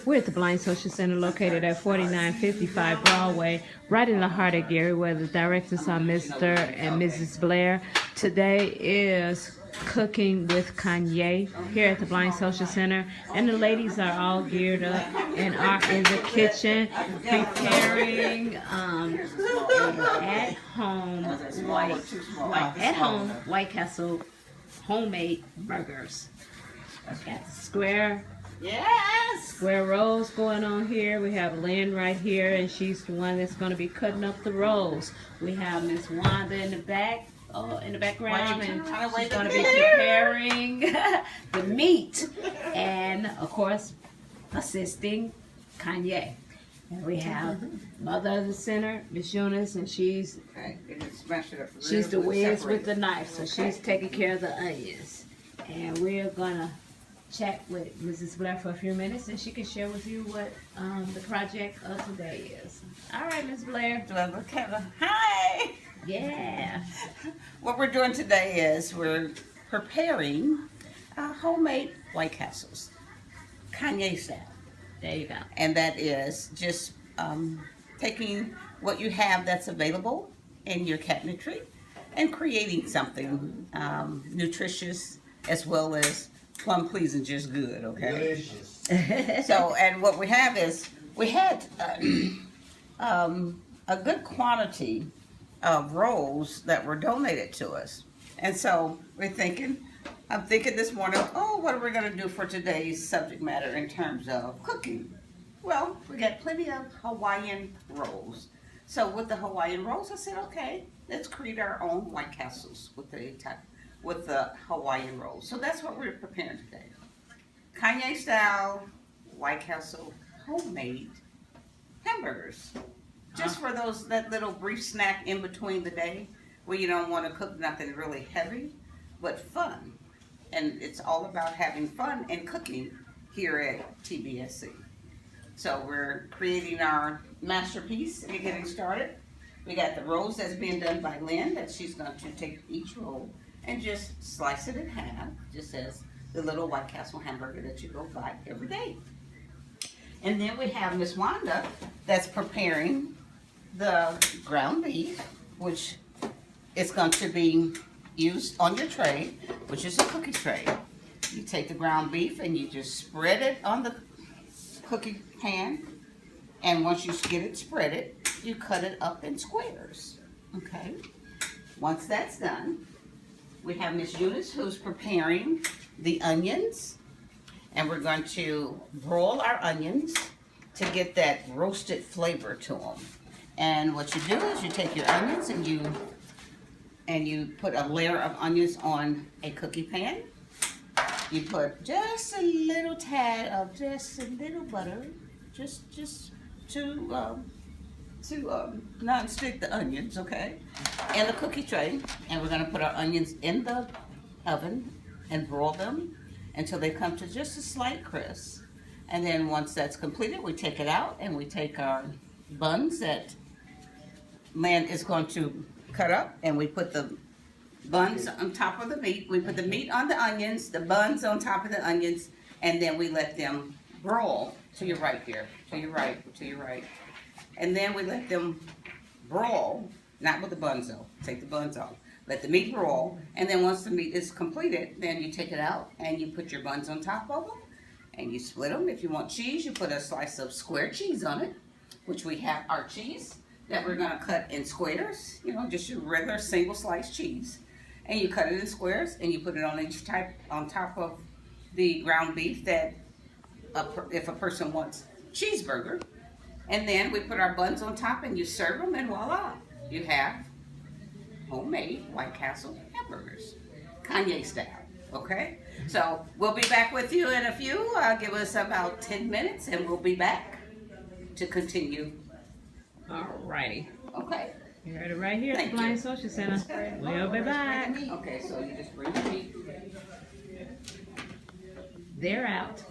We're at the Blind Social Center located at 4955 Broadway, right in the heart of Gary, where the directors are Mr. and Mrs. Blair. Today is Cooking with Kanye here at the Blind Social Center, and the ladies are all geared up and are in the kitchen preparing at-home White Castle homemade burgers. Got square rolls going on here. We have Lynn right here, and she's the one that's going to be cutting up the rolls. We have Miss Wanda in the back, in the background, and she's going to be preparing the meat, and of course, assisting Kanye. And we have Mother of the Center, Miss Eunice, and she's the whiz with the knife, so she's taking care of the onions. And we're gonna chat with Mrs. Blair for a few minutes, and she can share with you what the project of today is. All right, Miss Blair. Hi. Yeah. What we're doing today is we're preparing homemade White Castles, Kanye style. There you go. And that is just taking what you have that's available in your cabinetry and creating something nutritious as well as plum pleasing, just good, okay? So, and what we have is, we had a good quantity of rolls that were donated to us. And so I'm thinking this morning, oh, what are we going to do for today's subject matter in terms of cooking? Well, we got plenty of Hawaiian rolls. So with the Hawaiian rolls, I said, okay, let's create our own White Castles with the Hawaiian rolls. So that's what we're preparing today. Kanye style White Castle homemade hamburgers. Just for that little brief snack in between the day where you don't want to cook nothing really heavy, but fun. And it's all about having fun and cooking here at TBSC. So we're creating our masterpiece and getting started. We got the rolls that's being done by Lynn, that she's going to take each roll and just slice it in half, just as the little White Castle hamburger that you go buy every day. And then we have Miss Wanda that's preparing the ground beef, which is going to be used on your tray, which is a cookie tray. You take the ground beef and you just spread it on the cookie pan, and once you get it spreaded, you cut it up in squares. Okay. Once that's done, we have Miss Eunice who's preparing the onions, and we're going to broil our onions to get that roasted flavor to them. And what you do is you take your onions and you put a layer of onions on a cookie pan. You put just a little tad of just a little butter, just to non-stick the onions, okay? And the cookie tray, and we're gonna put our onions in the oven and broil them until they come to just a slight crisp. And then once that's completed, we take it out and we take our buns that Lynn is going to cut up, and we put the buns on top of the meat. We put the meat on the onions, the buns on top of the onions, and then we let them broil. To your right here, to your right, to your right. And then we let them broil, not with the buns though, take the buns off. Let the meat broil, and then once the meat is completed, then you take it out and you put your buns on top of them, and you split them. If you want cheese, you put a slice of square cheese on it, which we have our cheese that we're gonna cut in squares, just your regular single slice cheese. And you cut it in squares and you put it on top of the ground beef that if a person wants cheeseburger. And then we put our buns on top and you serve them, and voila, you have homemade White Castle hamburgers, Kanye style, okay? So we'll be back with you in a few, give us about 10 minutes and we'll be back to continue. Alrighty. Okay. You heard it right here at the Blind Social Center. We'll be back. Okay, so you just bring the meat. They're out.